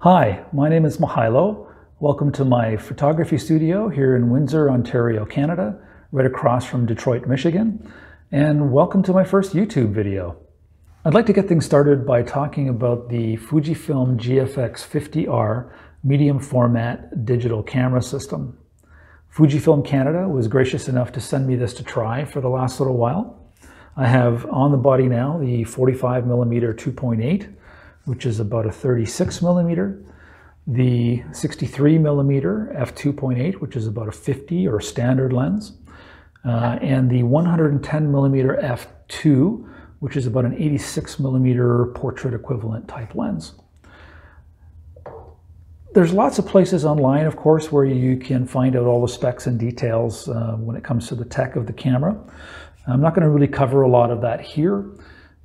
Hi, my name is Mahalo. Welcome to my photography studio here in Windsor, Ontario, Canada, right across from Detroit, Michigan. And welcome to my first YouTube video. I'd like to get things started by talking about the Fujifilm GFX 50R medium format digital camera system. Fujifilm Canada was gracious enough to send me this to try for the last little while. I have on the body now the 45mm 2.8, which is about a 36mm, the 63mm f2.8, which is about a 50 or standard lens, and the 110mm f2, which is about an 86mm portrait equivalent type lens. There's lots of places online, of course, where you can find out all the specs and details when it comes to the tech of the camera. I'm not going to really cover a lot of that here.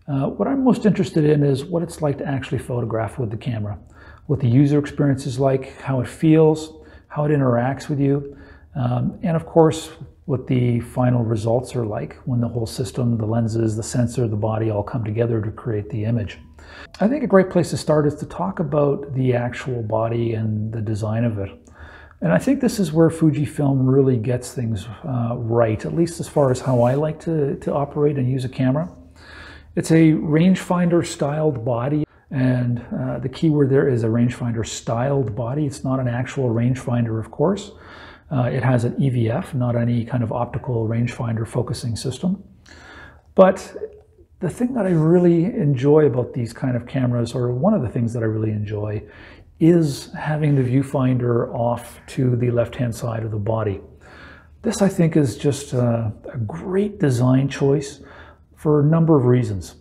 What I'm most interested in is what it's like to actually photograph with the camera, what the user experience is like, how it feels, how it interacts with you, and of course, what the final results are like when the whole system, the lenses, the sensor, the body all come together to create the image. I think a great place to start is to talk about the actual body and the design of it. And I think this is where Fujifilm really gets things right, at least as far as how I like to operate and use a camera. It's a rangefinder-styled body, and the key word there is a rangefinder-styled body. It's not an actual rangefinder, of course. It has an EVF, not any kind of optical rangefinder focusing system. But the thing that I really enjoy about these kind of cameras, or one of the things that I really enjoy, is having the viewfinder off to the left-hand side of the body. This, I think, is just a great design choice for a number of reasons.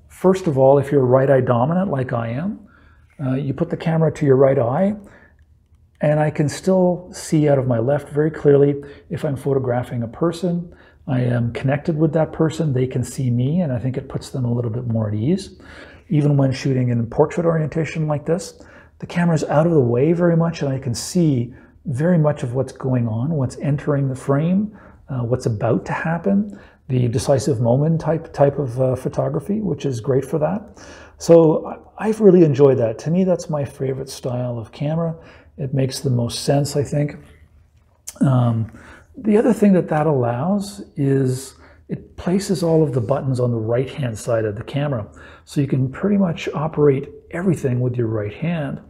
First of all, if you're right-eye dominant like I am, you put the camera to your right eye, and I can still see out of my left very clearly if I'm photographing a person. I am connected with that person, they can see me, and I think it puts them a little bit more at ease. Even when shooting in portrait orientation like this, the camera's out of the way very much, and I can see very much of what's going on, what's entering the frame, what's about to happen, the decisive moment type of photography, which is great for that. So I've really enjoyed that. To me, that's my favorite style of camera. It makes the most sense, I think. The other thing that allows is it places all of the buttons on the right-hand side of the camera. So you can pretty much operate everything with your right hand.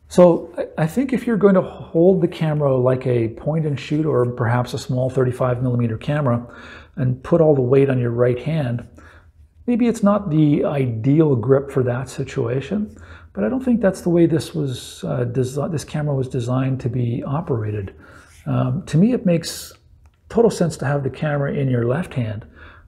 So I think if you're going to hold the camera like a point and shoot, or perhaps a small 35mm camera, and put all the weight on your right hand, maybe it's not the ideal grip for that situation, but I don't think that's the way this camera was designed to be operated. To me, it makes total sense to have the camera in your left hand,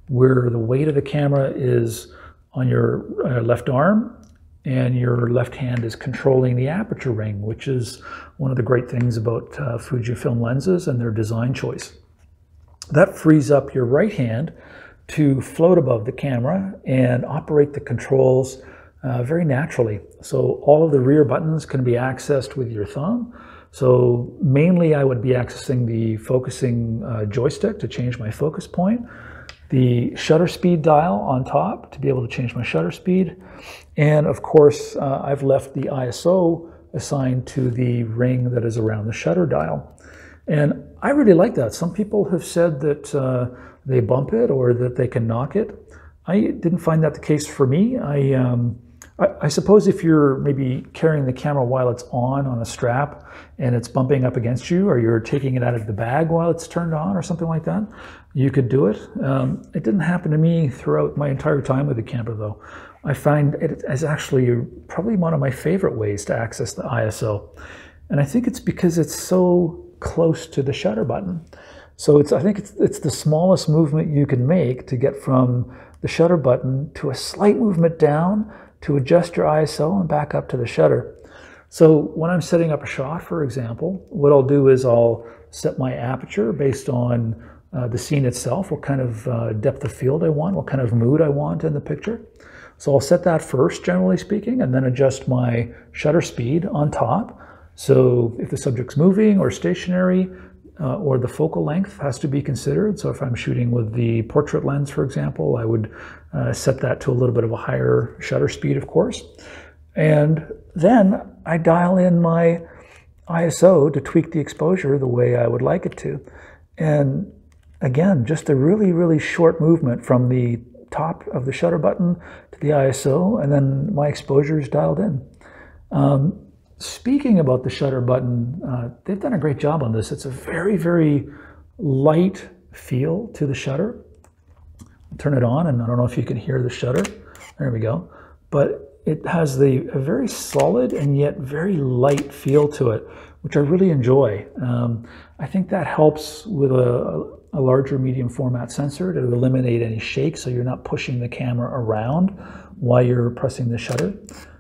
where the weight of the camera is on your left arm, and your left hand is controlling the aperture ring, which is one of the great things about Fujifilm lenses and their design choice. That frees up your right hand to float above the camera and operate the controls very naturally. So all of the rear buttons can be accessed with your thumb. So mainly I would be accessing the focusing joystick to change my focus point, the shutter speed dial on top to be able to change my shutter speed, and of course I've left the ISO assigned to the ring that is around the shutter dial. And I really like that. Some people have said that they bump it or that they can knock it. I didn't find that the case for me. I suppose if you're maybe carrying the camera while it's on a strap and it's bumping up against you, or you're taking it out of the bag while it's turned on or something like that, you could do it. It didn't happen to me throughout my entire time with the camera, though. I find it as actually probably one of my favorite ways to access the ISO. And I think it's because it's so close to the shutter button. So I think it's the smallest movement you can make to get from the shutter button to a slight movement down to adjust your ISO and back up to the shutter. So when I'm setting up a shot, for example, what I'll do is I'll set my aperture based on the scene itself, what kind of depth of field I want, what kind of mood I want in the picture. So I'll set that first, generally speaking, and then adjust my shutter speed on top. So if the subject's moving or stationary, or the focal length has to be considered. So if I'm shooting with the portrait lens, for example, I would set that to a little bit of a higher shutter speed, of course. And then I dial in my ISO to tweak the exposure the way I would like it to. And again, just a really, really short movement from the top of the shutter button to the ISO, and then my exposure is dialed in. Speaking about the shutter button, they've done a great job on this. It's a very, very light feel to the shutter. I'll turn it on, and I don't know if you can hear the shutter. There we go. But it has a very solid and yet very light feel to it, which I really enjoy. I think that helps with a larger medium format sensor to eliminate any shake, so you're not pushing the camera around while you're pressing the shutter.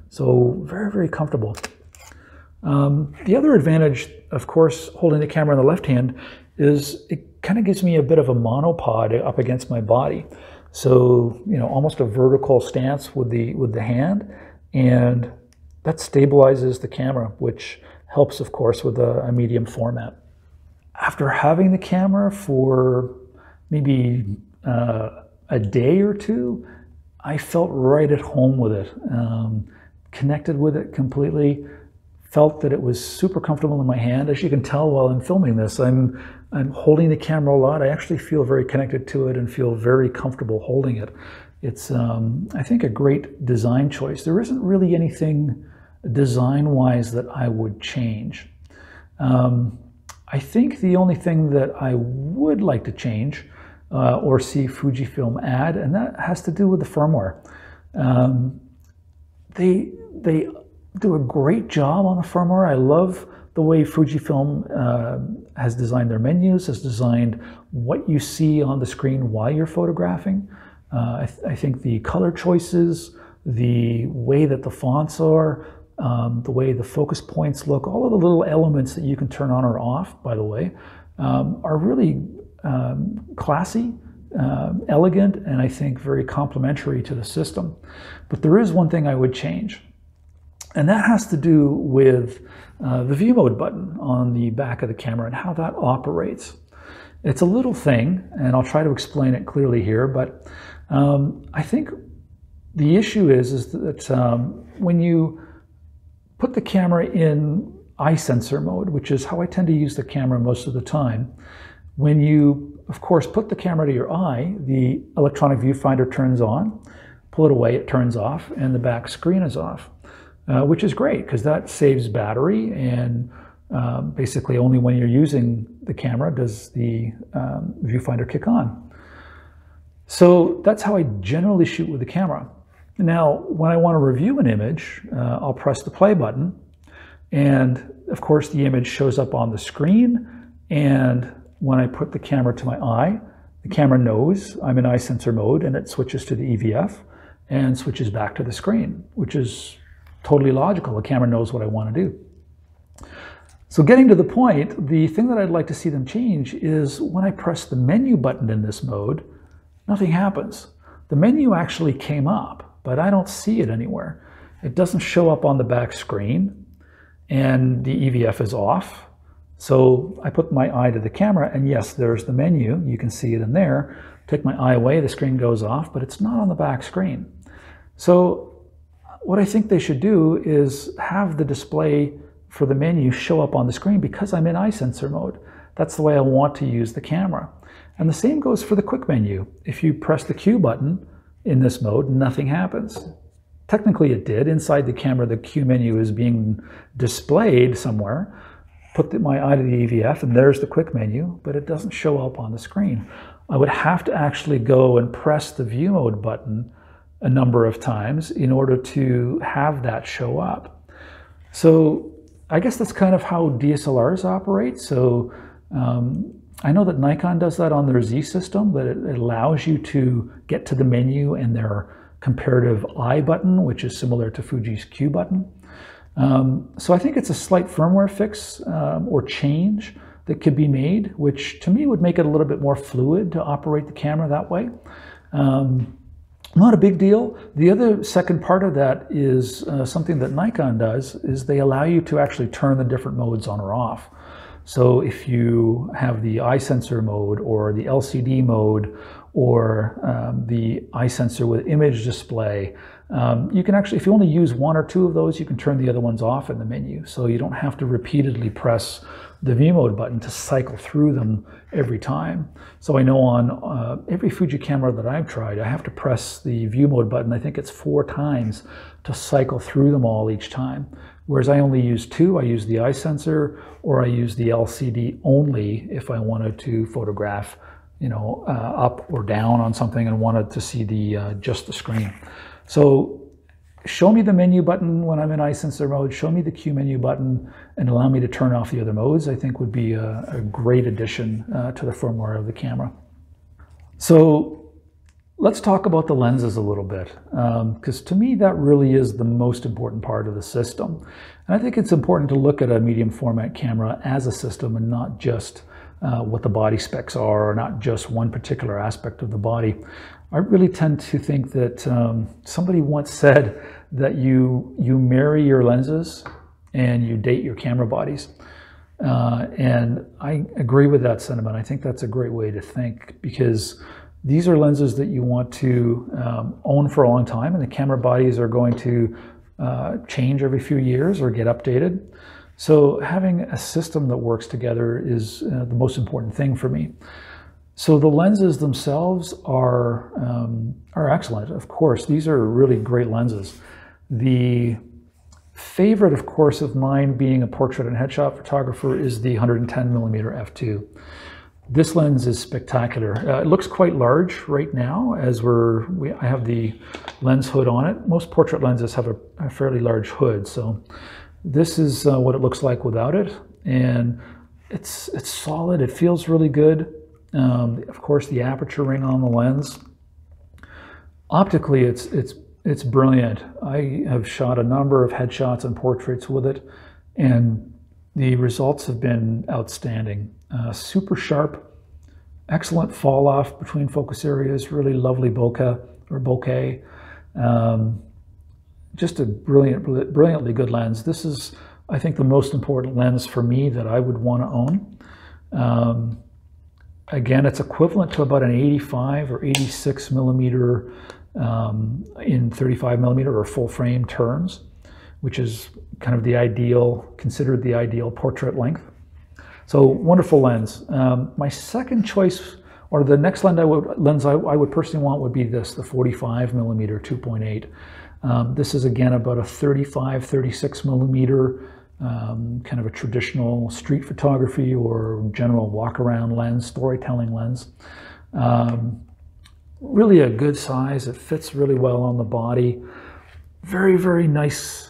So very, very comfortable. The other advantage, of course, holding the camera in the left hand is it kind of gives me a bit of a monopod up against my body. So, you know, almost a vertical stance with the hand, and that stabilizes the camera, which helps, of course, with a medium format. After having the camera for maybe a day or two, I felt right at home with it, connected with it completely, felt that it was super comfortable in my hand. As you can tell while I'm filming this, I'm holding the camera a lot. I actually feel very connected to it and feel very comfortable holding it. It's, I think, a great design choice. There isn't really anything design-wise that I would change. I think the only thing that I would like to change or see Fujifilm add, and that has to do with the firmware. They do a great job on the firmware. I love the way Fujifilm has designed their menus, has designed what you see on the screen while you're photographing. I think the color choices, the way that the fonts are, the way the focus points look, all of the little elements that you can turn on or off, by the way, are really classy, elegant, and I think very complementary to the system. But there is one thing I would change, and that has to do with the view mode button on the back of the camera and how that operates. It's a little thing, and I'll try to explain it clearly here, but I think the issue is that when you put the camera in eye sensor mode, which is how I tend to use the camera most of the time, when you, of course, put the camera to your eye, the electronic viewfinder turns on, pull it away, it turns off, and the back screen is off, which is great because that saves battery, and basically only when you're using the camera does the viewfinder kick on. So that's how I generally shoot with the camera. Now, when I want to review an image, I'll press the play button, and of course the image shows up on the screen, and when I put the camera to my eye, the camera knows I'm in eye sensor mode, and it switches to the EVF and switches back to the screen, which is totally logical. The camera knows what I want to do. So getting to the point, the thing that I'd like to see them change is when I press the menu button in this mode, nothing happens. The menu actually came up, but I don't see it anywhere. It doesn't show up on the back screen, and the EVF is off. So I put my eye to the camera, and yes, there's the menu. You can see it in there. Take my eye away, the screen goes off, but it's not on the back screen. So what I think they should do is have the display for the menu show up on the screen because I'm in eye sensor mode. That's the way I want to use the camera. And the same goes for the quick menu. If you press the Q button in this mode, nothing happens. Technically it did. Inside the camera, the Q menu is being displayed somewhere. Put my eye to the EVF, and there's the quick menu, but it doesn't show up on the screen. I would have to actually go and press the view mode button a number of times in order to have that show up. So I guess that's kind of how DSLRs operate. So I know that Nikon does that on their Z system, that it allows you to get to the menu and their comparative I button, which is similar to Fuji's Q button. So I think it's a slight firmware fix or change that could be made, which to me would make it a little bit more fluid to operate the camera that way. Not a big deal. The other second part of that is something that Nikon does, is they allow you to actually turn the different modes on or off. So if you have the eye sensor mode or the LCD mode or the eye sensor with image display, You can actually, if you only use one or two of those, you can turn the other ones off in the menu. So you don't have to repeatedly press the view mode button to cycle through them every time. So I know on every Fuji camera that I've tried, I have to press the view mode button, I think it's 4 times to cycle through them all each time. Whereas I only use 2, I use the eye sensor or I use the LCD only if I wanted to photograph, you know, up or down on something and wanted to see the just the screen. So show me the menu button when I'm in eye sensor mode, show me the Q menu button, and allow me to turn off the other modes, I think would be a great addition to the firmware of the camera. So let's talk about the lenses a little bit, because to me that really is the most important part of the system. And I think it's important to look at a medium format camera as a system and not just what the body specs are, or not just one particular aspect of the body. I really tend to think that somebody once said that you marry your lenses and you date your camera bodies. And I agree with that sentiment. I think that's a great way to think, because these are lenses that you want to own for a long time, and the camera bodies are going to change every few years or get updated. So having a system that works together is the most important thing for me. So the lenses themselves are excellent. Of course, these are really great lenses. The favorite, of course, of mine, being a portrait and headshot photographer, is the 110mm f2. This lens is spectacular. It looks quite large right now as I have the lens hood on it. Most portrait lenses have a fairly large hood, so this is what it looks like without it, and it's solid. It feels really good. Of course, the aperture ring on the lens. Optically, it's brilliant. I have shot a number of headshots and portraits with it, and the results have been outstanding. Super sharp, excellent fall off between focus areas, really lovely bokeh. Just a brilliantly good lens. This is, I think, the most important lens for me that I would want to own. Again, it's equivalent to about an 85 or 86 millimeter in 35 millimeter or full frame terms, which is kind of the ideal, considered the ideal portrait length. So wonderful lens. My second choice, or the next lens I would personally want, would be this, the 45 millimeter 2.8. This is again about a 35, 36 millimeter kind of a traditional street photography or general walk-around lens, storytelling lens. Really a good size. It fits really well on the body. Very, very nice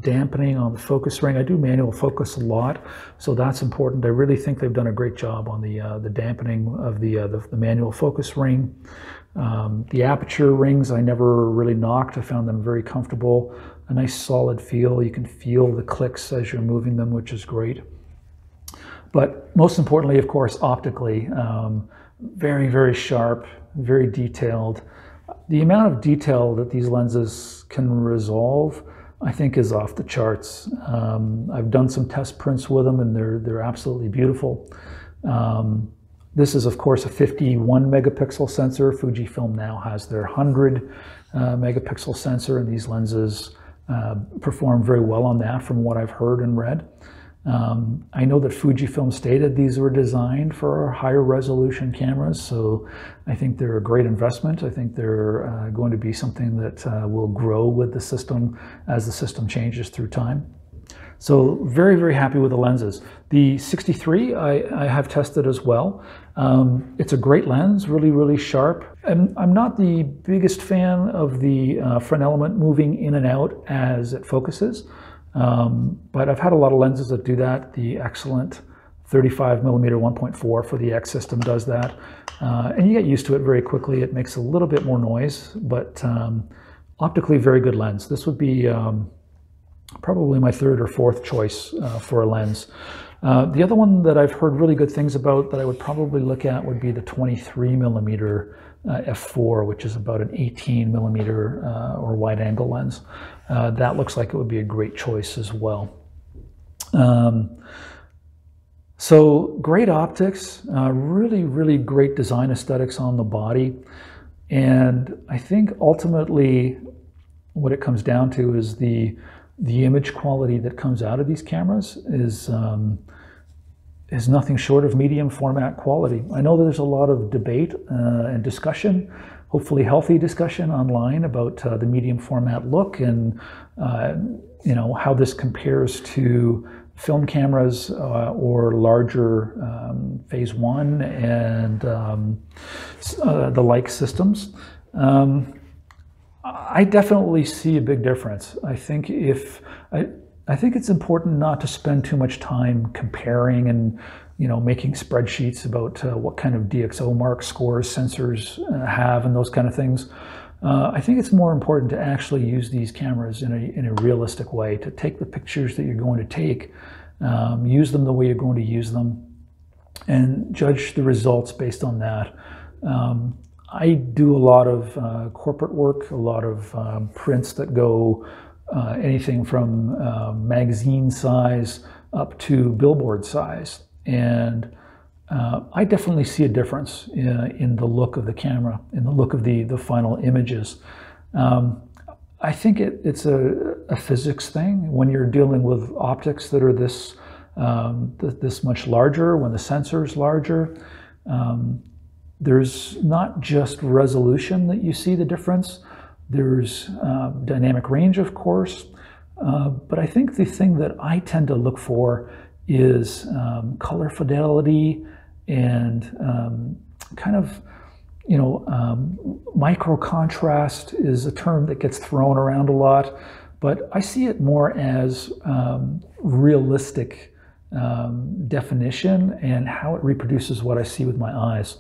dampening on the focus ring. I do manual focus a lot, so that's important. I really think they've done a great job on the dampening of the manual focus ring. The aperture rings I never really knocked. I found them very comfortable. A nice solid feel. You can feel the clicks as you're moving them, which is great. But most importantly, of course, optically, very, very sharp, very detailed. The amount of detail that these lenses can resolve, I think, is off the charts. I've done some test prints with them, and they're absolutely beautiful. This is, of course, a 51 megapixel sensor. Fujifilm now has their 100 megapixel sensor, and these lenses perform very well on that from what I've heard and read. I know that Fujifilm stated these were designed for higher resolution cameras, so I think they're a great investment. I think they're going to be something that will grow with the system as the system changes through time. So very, very happy with the lenses. The 63 I have tested as well. It's a great lens, really, really sharp. And I'm not the biggest fan of the front element moving in and out as it focuses. But I've had a lot of lenses that do that. The excellent 35 millimeter 1.4 for the X system does that. And you get used to it very quickly. It makes a little bit more noise, but optically very good lens. This would be probably my third or fourth choice for a lens. The other one that I've heard really good things about that I would probably look at would be the 23 millimeter f4, which is about an 18 millimeter or wide angle lens. That looks like it would be a great choice as well. So great optics, really, really great design aesthetics on the body. And I think ultimately what it comes down to is the image quality that comes out of these cameras is nothing short of medium format quality. I know there's a lot of debate and discussion, hopefully healthy discussion online about the medium format look and you know, how this compares to film cameras or larger phase one and the like systems. I definitely see a big difference. I think it's important not to spend too much time comparing and, you know, making spreadsheets about what kind of DxO mark scores sensors have and those kind of things. I think it's more important to actually use these cameras in a realistic way, to take the pictures that you're going to take, use them the way you're going to use them, and judge the results based on that. I do a lot of corporate work, a lot of prints that go anything from magazine size up to billboard size. And I definitely see a difference in the look of the camera, in the look of the final images. I think it's a physics thing. When you're dealing with optics that are this much larger, when the sensor is larger, there's not just resolution that you see the difference. There's dynamic range, of course, but I think the thing that I tend to look for is color fidelity and kind of, you know, micro contrast is a term that gets thrown around a lot, but I see it more as realistic definition and how it reproduces what I see with my eyes.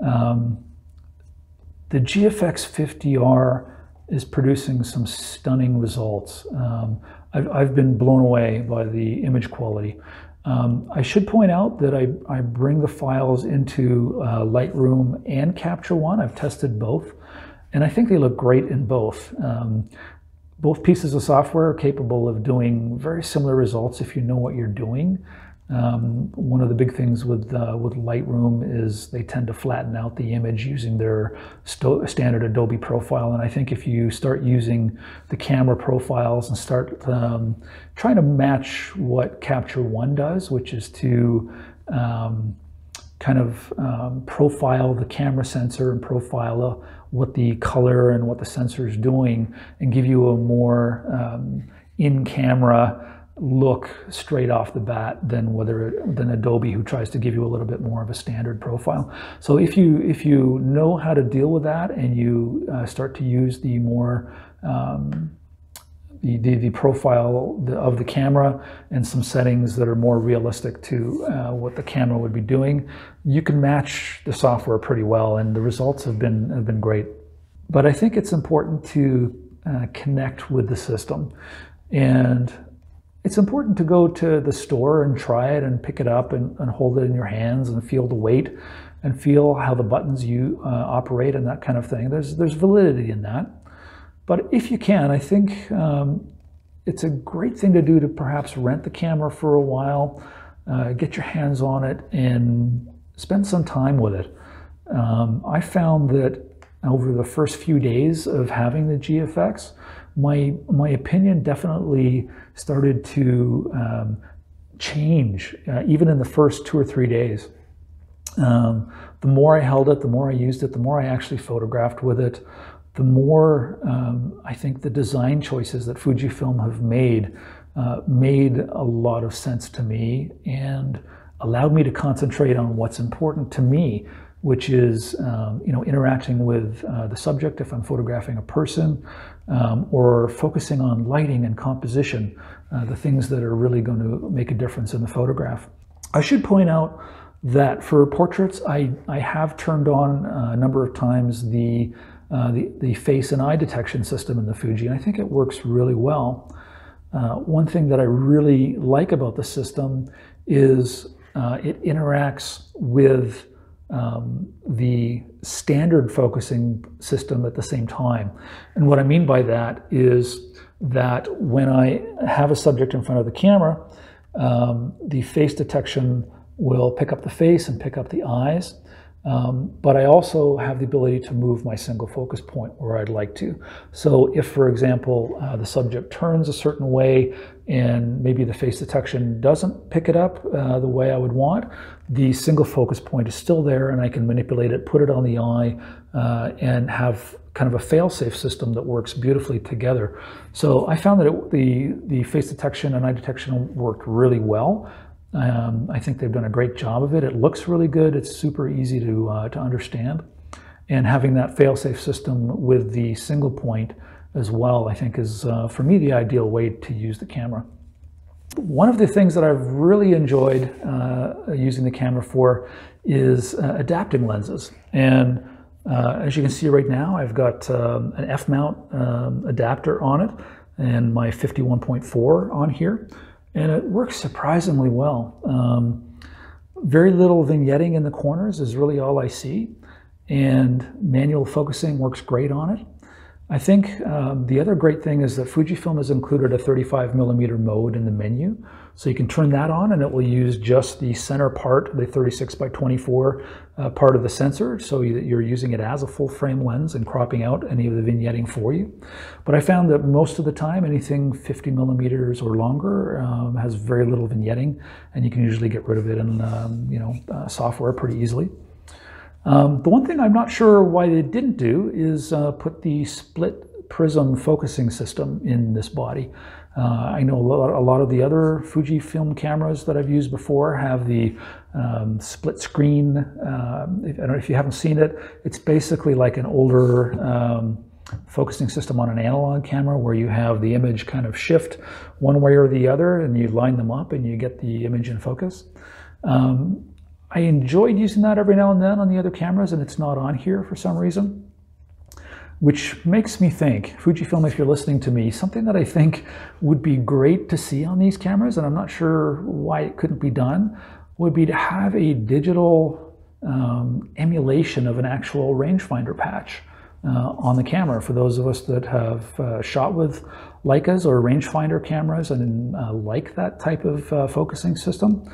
The GFX 50R is producing some stunning results. I've been blown away by the image quality. I should point out that I bring the files into Lightroom and Capture One. I've tested both, and I think they look great in both. Both pieces of software are capable of doing very similar results if you know what you're doing. One of the big things with Lightroom is they tend to flatten out the image using their standard Adobe profile, and I think if you start using the camera profiles and start trying to match what Capture One does, which is to kind of profile the camera sensor and profile what the color and what the sensor is doing, and give you a more in-camera look straight off the bat than Adobe, who tries to give you a little bit more of a standard profile. So if you know how to deal with that and you start to use the more the profile of the camera and some settings that are more realistic to what the camera would be doing, you can match the software pretty well, and the results have been great. But I think it's important to connect with the system, and it's important to go to the store and try it and pick it up and hold it in your hands and feel the weight and feel how the buttons you operate and that kind of thing. There's validity in that. But if you can, I think it's a great thing to do to perhaps rent the camera for a while, get your hands on it and spend some time with it. I found that over the first few days of having the GFX, my opinion definitely started to change, even in the first 2 or 3 days. The more I held it, the more I used it, the more I actually photographed with it, the more I think the design choices that Fujifilm have made a lot of sense to me and allowed me to concentrate on what's important to me, which is you know, interacting with the subject if I'm photographing a person, or focusing on lighting and composition, the things that are really going to make a difference in the photograph. I should point out that for portraits, I have turned on a number of times the face and eye detection system in the Fuji, and I think it works really well. One thing that I really like about the system is it interacts with the standard focusing system at the same time. And what I mean by that is that when I have a subject in front of the camera, the face detection will pick up the face and pick up the eyes. But I also have the ability to move my single focus point where I'd like to. So if, for example, the subject turns a certain way and maybe the face detection doesn't pick it up the way I would want, the single focus point is still there, and I can manipulate it, put it on the eye, and have kind of a fail-safe system that works beautifully together. So I found that the face detection and eye detection worked really well. I think they've done a great job of it. It looks really good. It's super easy to understand. And having that fail-safe system with the single point as well, I think is, for me, the ideal way to use the camera. One of the things that I've really enjoyed using the camera for is adapting lenses. And as you can see right now, I've got an F-mount adapter on it and my 51.4 on here. And it works surprisingly well. Very little vignetting in the corners is really all I see. And manual focusing works great on it. I think the other great thing is that Fujifilm has included a 35mm mode in the menu. So you can turn that on and it will use just the center part, the 36x24 part of the sensor, so that you're using it as a full frame lens and cropping out any of the vignetting for you. But I found that most of the time, anything 50mm or longer has very little vignetting, and you can usually get rid of it in software pretty easily. The one thing I'm not sure why they didn't do is put the split-prism focusing system in this body. I know a lot of the other Fujifilm cameras that I've used before have the split screen. I don't know if you haven't seen it. It's basically like an older focusing system on an analog camera where you have the image kind of shift one way or the other and you line them up and you get the image in focus. I enjoyed using that every now and then on the other cameras, and it's not on here for some reason, which makes me think, Fujifilm, if you're listening to me, something that I think would be great to see on these cameras, and I'm not sure why it couldn't be done, would be to have a digital emulation of an actual rangefinder patch on the camera. For those of us that have shot with Leicas or rangefinder cameras and like that type of focusing system,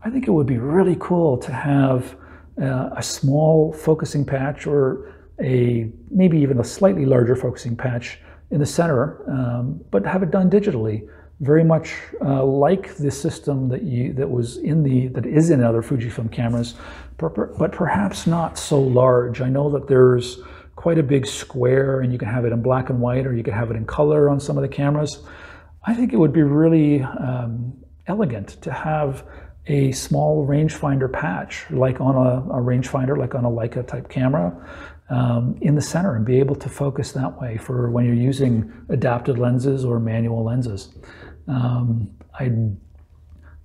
I think it would be really cool to have a small focusing patch or maybe even a slightly larger focusing patch in the center, but have it done digitally, very much like the system that is in other Fujifilm cameras, but perhaps not so large. I know that there's quite a big square, and you can have it in black and white, or you can have it in color on some of the cameras. I think it would be really elegant to have a small rangefinder patch, like on a rangefinder, like on a Leica type camera, in the center, and be able to focus that way for when you're using adapted lenses or manual lenses. I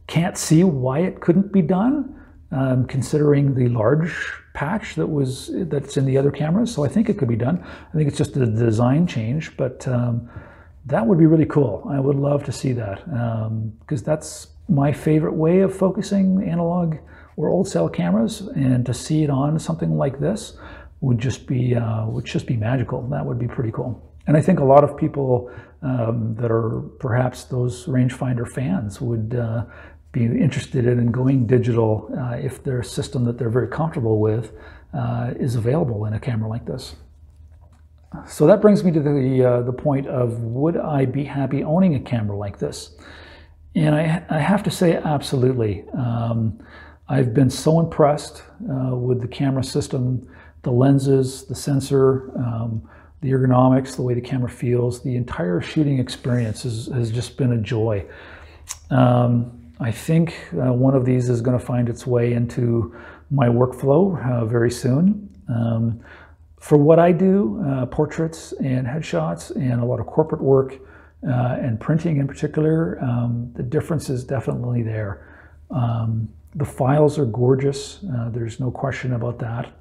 can't see why it couldn't be done, considering the large patch that's in the other cameras. So I think it could be done. I think it's just a design change, but that would be really cool. I would love to see that, because that's my favorite way of focusing analog or old cell cameras, and to see it on something like this would just be magical. That would be pretty cool. And I think a lot of people that are perhaps those rangefinder fans would be interested in going digital if their system that they're very comfortable with is available in a camera like this. So that brings me to the point of, would I be happy owning a camera like this? And I have to say, absolutely. I've been so impressed with the camera system, the lenses, the sensor, the ergonomics, the way the camera feels. The entire shooting experience has just been a joy. I think one of these is going to find its way into my workflow very soon. For what I do, portraits and headshots and a lot of corporate work, and printing in particular, the difference is definitely there. The files are gorgeous, there's no question about that.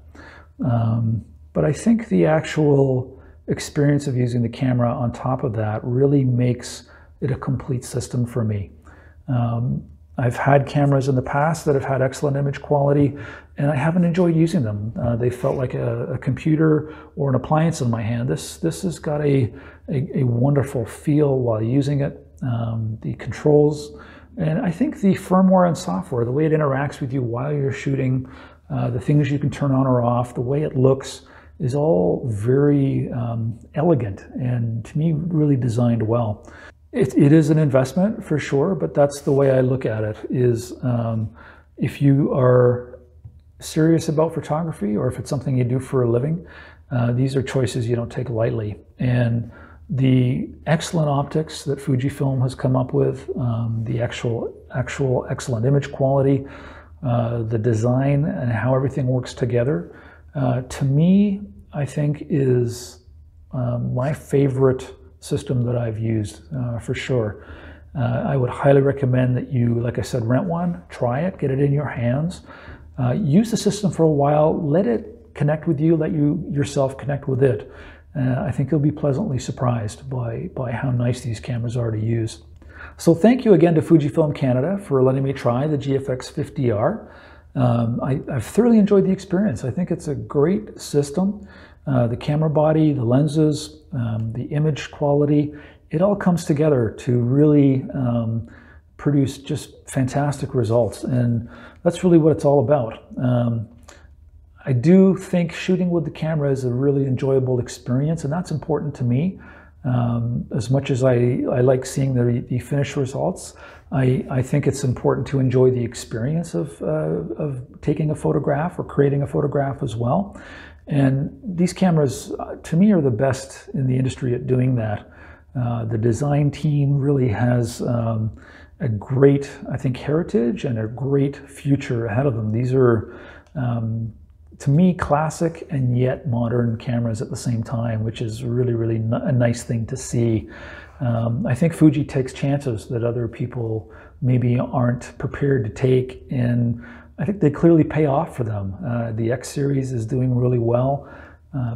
But I think the actual experience of using the camera on top of that really makes it a complete system for me. I've had cameras in the past that have had excellent image quality, and I haven't enjoyed using them. They felt like a computer or an appliance in my hand. This has got a wonderful feel while using it. The controls, and I think the firmware and software, the way it interacts with you while you're shooting, the things you can turn on or off, the way it looks is all very elegant and to me really designed well. It is an investment for sure, but that's the way I look at it is if you are serious about photography or if it's something you do for a living, these are choices you don't take lightly. And the excellent optics that Fujifilm has come up with, the actual excellent image quality, the design and how everything works together, to me, I think is my favorite system that I've used for sure. I would highly recommend that you, like I said, rent one, try it, get it in your hands, use the system for a while, let it connect with you, let you yourself connect with it. I think you'll be pleasantly surprised by how nice these cameras are to use. So thank you again to Fujifilm Canada for letting me try the GFX 50R. I've thoroughly enjoyed the experience. I think it's a great system. The camera body, the lenses, the image quality, it all comes together to really produce just fantastic results. And that's really what it's all about. I do think shooting with the camera is a really enjoyable experience, and that's important to me. As much as I like seeing the finished results, I think it's important to enjoy the experience of taking a photograph or creating a photograph as well. And these cameras, to me, are the best in the industry at doing that. The design team really has a great, I think, heritage and a great future ahead of them. These are, to me, classic and yet modern cameras at the same time, which is really, really a nice thing to see. I think Fuji takes chances that other people maybe aren't prepared to take, and I think they clearly pay off for them. The X series is doing really well.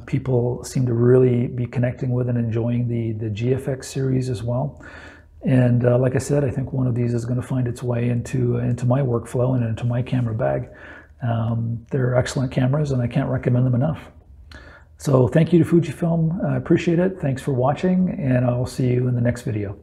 People seem to really be connecting with and enjoying the GFX series as well. And like I said, I think one of these is going to find its way into my workflow and into my camera bag. They're excellent cameras and I can't recommend them enough. So thank you to Fujifilm. I appreciate it. Thanks for watching, and I'll see you in the next video.